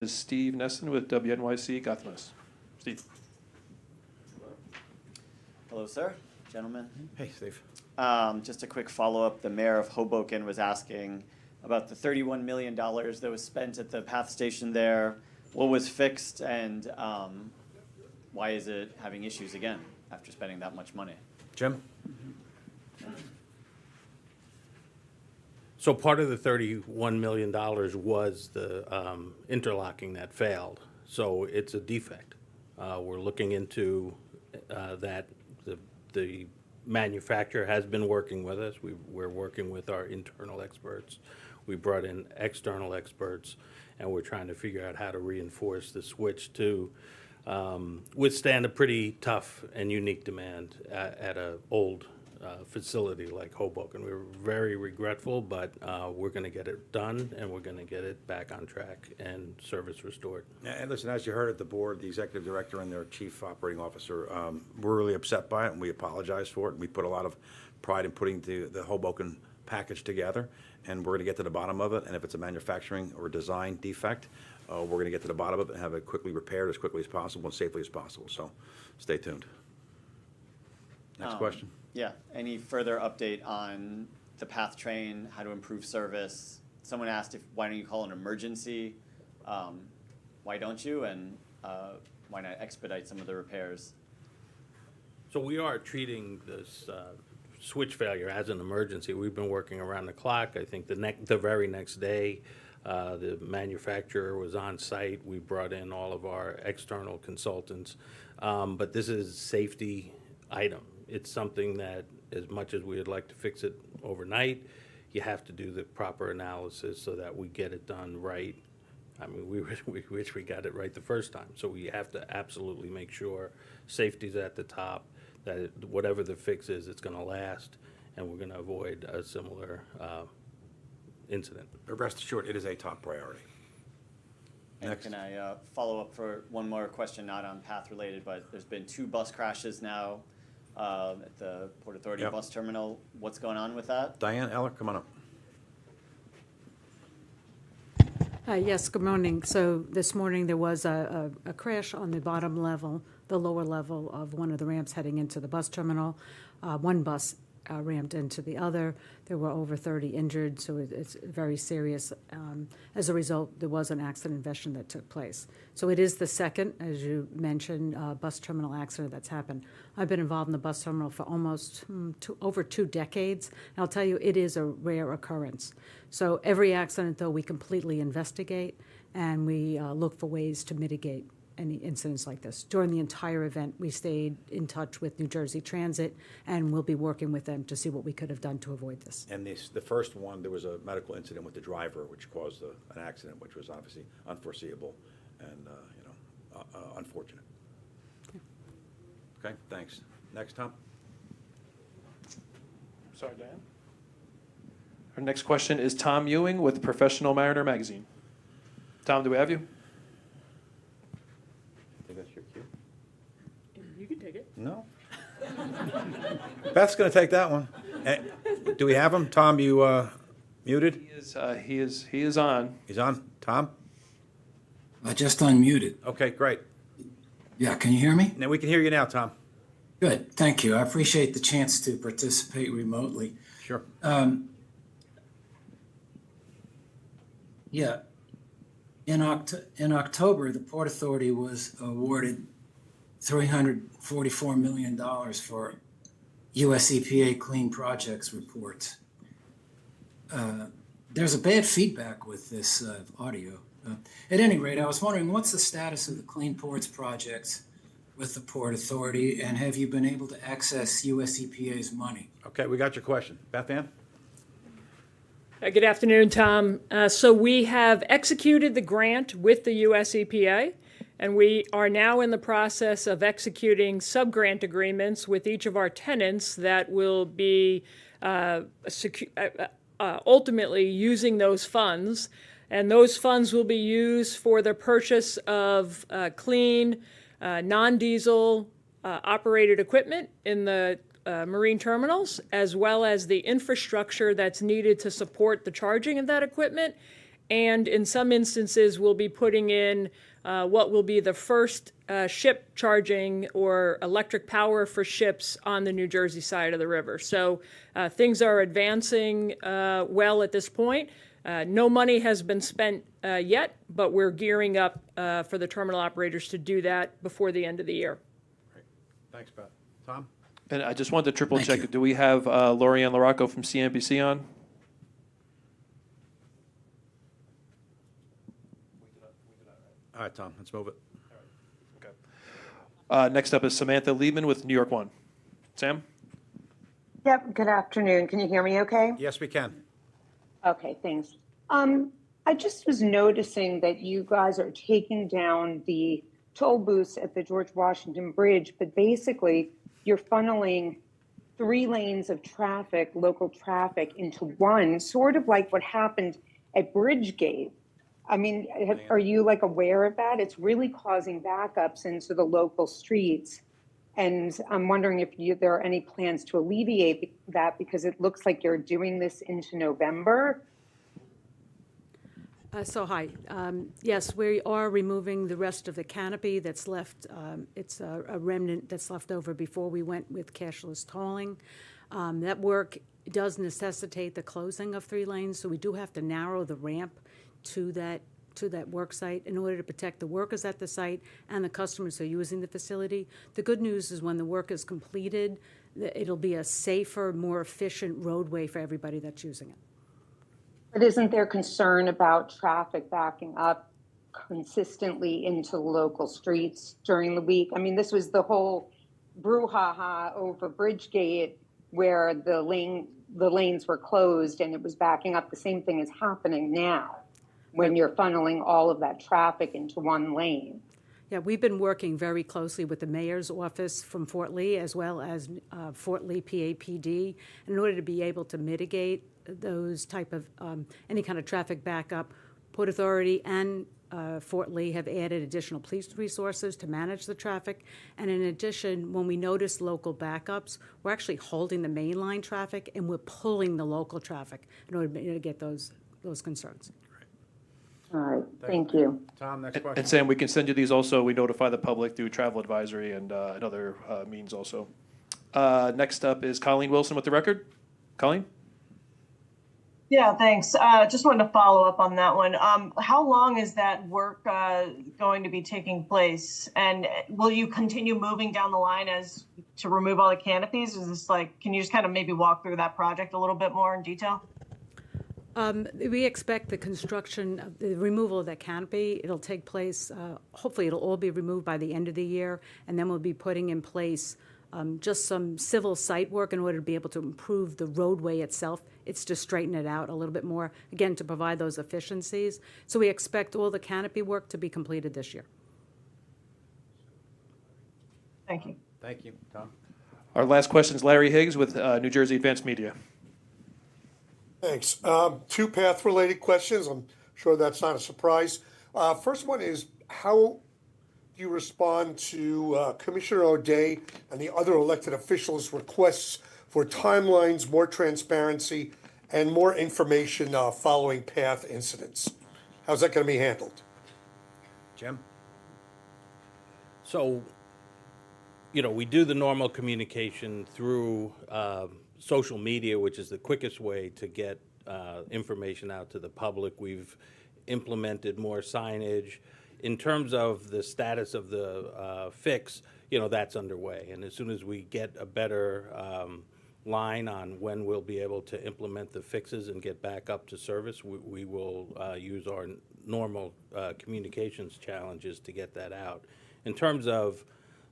is Steve Nesson with WNYC Gothamus. Steve. Hello, sir, gentlemen. Hey, Steve. Just a quick follow-up. The mayor of Hoboken was asking about the $31 million that was spent at the PATH station there. What was fixed, and why is it having issues again after spending that much money? Jim? So part of the $31 million was the interlocking that failed. So it's a defect. We're looking into that. The manufacturer has been working with us. We're working with our internal experts. We brought in external experts, and we're trying to figure out how to reinforce the switch to withstand a pretty tough and unique demand at an old facility like Hoboken. We're very regretful, but we're going to get it done, and we're going to get it back on track and service restored. And listen, as you heard at the board, the executive director and their chief operating officer were really upset by it, and we apologize for it. We put a lot of pride in putting the Hoboken package together, and we're going to get to the bottom of it. And if it's a manufacturing or design defect, we're going to get to the bottom of it and have it quickly repaired as quickly as possible and safely as possible. So stay tuned. Next question. Yeah, any further update on the PATH train, how to improve service? Someone asked why don't you call an emergency? Why don't you? And why not expedite some of the repairs? So we are treating this switch failure as an emergency. We've been working around the clock. I think the very next day, the manufacturer was on site. We brought in all of our external consultants. But this is a safety item. It's something that, as much as we would like to fix it overnight, you have to do the proper analysis so that we get it done right. I mean, we wish we got it right the first time. So we have to absolutely make sure safety's at the top, that whatever the fix is, it's going to last, and we're going to avoid a similar incident. But rest assured, it is a top priority. And Next. can I follow up for one more question, not on PATH related, but there's been 2 bus crashes now at the Port Authority Yep. bus terminal. What's going on with that? Diane Eller, come on up. Yes, good morning. So this morning there was a crash on the bottom level, the lower level of one of the ramps heading into the bus terminal. One bus rammed into the other. There were over 30 injured, so it's very serious. As a result, there was an accident investigation that took place. So it is the second, as you mentioned, bus terminal accident that's happened. I've been involved in the bus terminal for almost over 2 decades, and I'll tell you, it is a rare occurrence. So every accident, though, we completely investigate, and we look for ways to mitigate any incidents like this. During the entire event, we stayed in touch with New Jersey Transit, and we'll be working with them to see what we could have done to avoid this. And the first one, there was a medical incident with the driver, which caused an accident, which was obviously unforeseeable and unfortunate. Okay, thanks. Next, Tom. Sorry, Diane. Our next question is Tom Ewing with Professional Mariner Magazine. Tom, do we have you? I think that's your cue. You can take it. No. Beth's going to take that one. Do we have him? Tom, you muted? He is on. He's on. Tom? I just unmuted. Okay, great. Yeah, can you hear me? Now we can hear you now, Tom. Good, thank you. I appreciate the chance to participate remotely. Sure. Yeah, in October, the Port Authority was awarded $344 million for US EPA Clean Projects reports. There's a bad feedback with this audio. At any rate, I was wondering, what's the status of the Clean Ports projects with the Port Authority, and have you been able to access US EPA's money? Okay, we got your question. Beth Ann? Good afternoon, Tom. So we have executed the grant with the US EPA, and we are now in the process of executing sub-grant agreements with each of our tenants that will be ultimately using those funds. And those funds will be used for the purchase of clean, non-diesel operated equipment in the marine terminals, as well as the infrastructure that's needed to support the charging of that equipment and in some instances, we'll be putting in what will be the first ship charging or electric power for ships on the New Jersey side of the river. So things are advancing well at this point. No money has been spent yet, but we're gearing up for the terminal operators to do that before the end of the year. Thanks, Beth. Tom? And I just wanted to triple Thank check. you. Do we have Lorianne LaRocco from CNBC on? All right, Tom, let's move it. Okay. Next up is Samantha Liebman with New York One. Sam? Yep, good afternoon. Can you hear me okay? Yes, we can. Okay, thanks. I just was noticing that you guys are taking down the toll booths at the George Washington Bridge, but basically you're funneling 3 lanes of traffic, local traffic, into one, sort of like what happened at Bridgegate. I mean, are you like aware of that? It's really causing backups into the local streets. And I'm wondering if there are any plans to alleviate that, because it looks like you're doing this into November. Hi. Yes, we are removing the rest of the canopy that's left. It's a remnant that's left over before we went with cashless tolling. That work does necessitate the closing of 3 lanes, so we do have to narrow the ramp to that work site in order to protect the workers at the site and the customers who are using the facility. The good news is when the work is completed, it'll be a safer, more efficient roadway for everybody that's using it. But isn't there concern about traffic backing up consistently into local streets during the week? I mean, this was the whole brouhaha over Bridgegate, where the lanes were closed and it was backing up. The same thing is happening now when you're funneling all of that traffic into one lane. Yeah, we've been working very closely with the mayor's office from Fort Lee as well as Fort Lee PAPD in order to be able to mitigate those type of any kind of traffic backup. Port Authority and Fort Lee have added additional police resources to manage the traffic. And in addition, when we notice local backups, we're actually holding the mainline traffic and we're pulling the local traffic in order to get those concerns. All right, thank you. Tom, next And question. Sam, we can send you these also. We notify the public through travel advisory and other means also. Next up is Colleen Wilson with the record. Colleen? Yeah, thanks. Just wanted to follow up on that one. How long is that work going to be taking place? And will you continue moving down the line as to remove all the canopies? Is this can you just kind of maybe walk through that project a little bit more in detail? We expect the construction, the removal of that canopy, it'll take place, hopefully it'll all be removed by the end of the year, and then we'll be putting in place just some civil site work in order to be able to improve the roadway itself. It's to straighten it out a little bit more, again, to provide those efficiencies. So we expect all the canopy work to be completed this year. Thank you. Thank you, Tom. Our last question is Larry Higgs with New Jersey Advanced Media. Thanks. 2 path-related questions. I'm sure that's not a surprise. First one is, how do you respond to Commissioner O'Day and the other elected officials' requests for timelines, more transparency, and more information following path incidents? How's that going to be handled? Jim? So, we do the normal communication through social media, which is the quickest way to get information out to the public. We've implemented more signage. In terms of the status of the fix, that's underway. And as soon as we get a better line on when we'll be able to implement the fixes and get back up to service, we will use our normal communications challenges to get that out. In terms of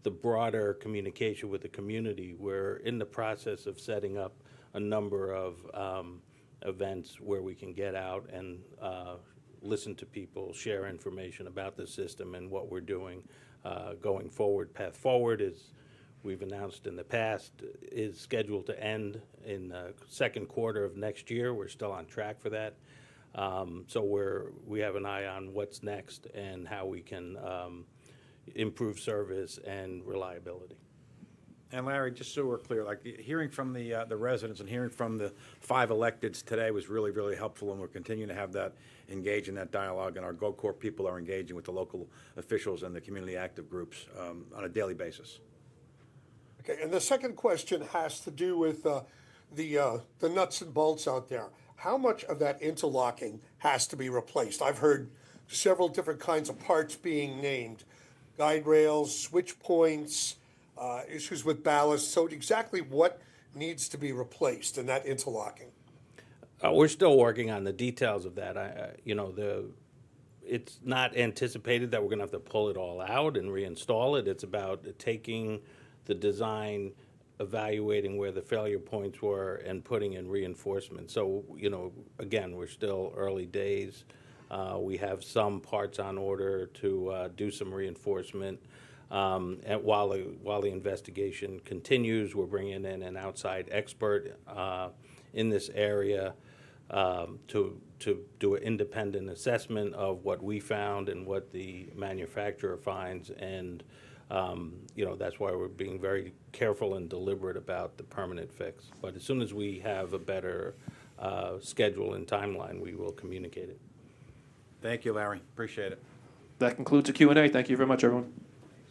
the broader communication with the community, we're in the process of setting up a number of events where we can get out and listen to people, share information about the system and what we're doing going forward. Path Forward, as we've announced in the past, is scheduled to end in the second quarter of next year. We're still on track for that. So we have an eye on what's next and how we can improve service and reliability. And Larry, just so we're clear, like hearing from the residents and hearing from the 5 electeds today was really, really helpful, and we're continuing to have that engage in that dialogue, and our GoCorp people are engaging with the local officials and the community active groups on a daily basis. Okay, and the second question has to do with the nuts and bolts out there. How much of that interlocking has to be replaced? I've heard several different kinds of parts being named: guide rails, switch points, issues with ballast. So exactly what needs to be replaced in that interlocking? We're still working on the details of that. It's not anticipated that we're going to have to pull it all out and reinstall it. It's about taking the design, evaluating where the failure points were, and putting in reinforcement. So, again, we're still early days. We have some parts on order to do some reinforcement. And while the investigation continues, we're bringing in an outside expert in this area to do an independent assessment of what we found and what the manufacturer finds. And that's why we're being very careful and deliberate about the permanent fix. But as soon as we have a better schedule and timeline, we will communicate it. Thank you, Larry. Appreciate it. That concludes the Q&A. Thank you very much, everyone.